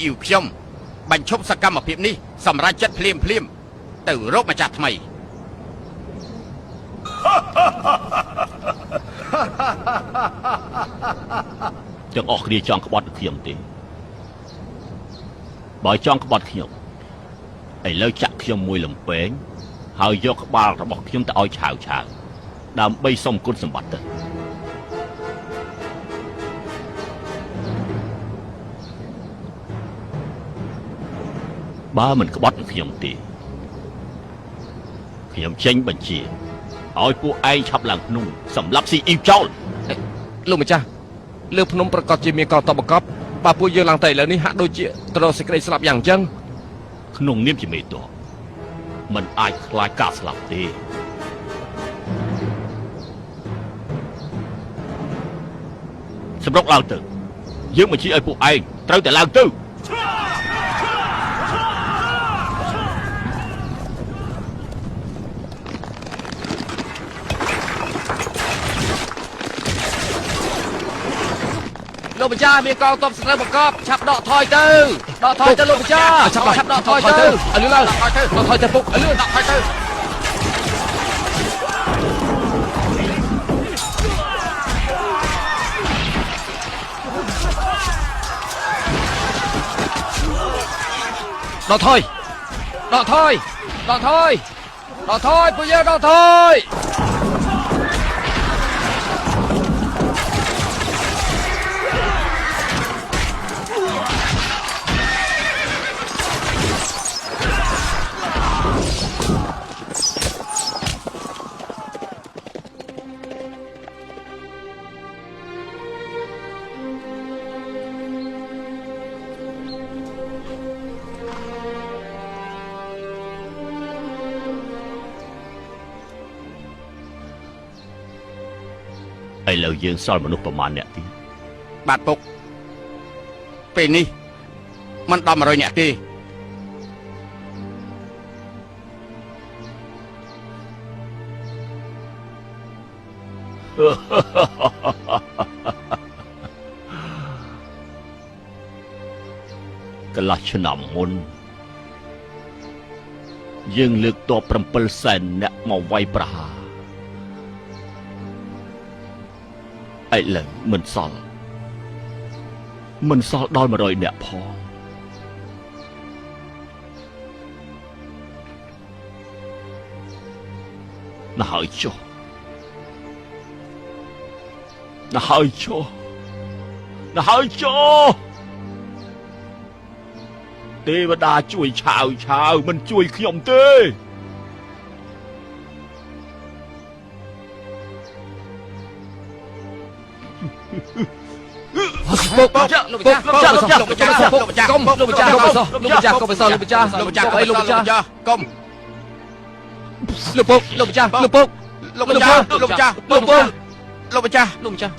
អ៊ីវខ្ញុំបញ្ឈប់សកម្មភាពនេះសម្រាប់ចិត្តភ្លាមទៅរកម្ចាស់ថ្មីទាំងអស់គ្នាចង់ក្បត់ខ្ញុំទេបើចង់ក្បត់ខ្ញុំឥឡូវចាក់ខ្ញុំមួយលំពេងហើយយកក្បាលរបស់ខ្ញុំទៅឲ្យឆាវដើម្បីសុំគុណសម្បត្តិទៅបើមិនក្បត់ខ្ញុំទេខ្ញុំចេញបញ្ជាឲ្យពួកឯងឆាប់ឡើងភ្នំសម្រាប់ស៊ីអ៊ីវចោលលោកម្ចាស់លើភ្នំប្រកាសជាមានកោតបកបបើពួកយើងឡើងទៅឥឡូវនេះហាក់ដូចជាត្រសេចក្តីស្លាប់យ៉ាងអញ្ចឹងក្នុងនាមជាមេតបมันអាចខ្លាចការស្លាប់ទេសម្រុកឡើងទៅយើងបញ្ជាឲ្យពួកឯងត្រូវតែឡើងទៅលោកម្ចាស់មានកងទ័ពស្រូវបង្កប់ឆាប់ដកថយទៅលោកម្ចាស់ឆាប់ដកថយទៅឲ្យលឿនឡើងដកថយទៅពុកឲ្យលឿនដកថយទៅដកថយពួកយើងដកថយឥឡូវយើងសល់មនុស្សប្រមាណអ្នកទៀតបាទពុកពេលនេះមិនដល់100អ្នកទេកន្លះឆ្នាំមុនយើងលើកទ័ព700,000អ្នកមកវាយប្រហារឥឡូវមិនសល់ដល់100អ្នកផងណាហើយចុះទេវតាជួយឆាវមិនជួយខ្ញុំទេពុកលោកម្ចាស់កុំលោកម្ចាស់កុំអីលោកម្ចាស់កុំលោកម្ចាស់លោកពុកលោកម្ចាស់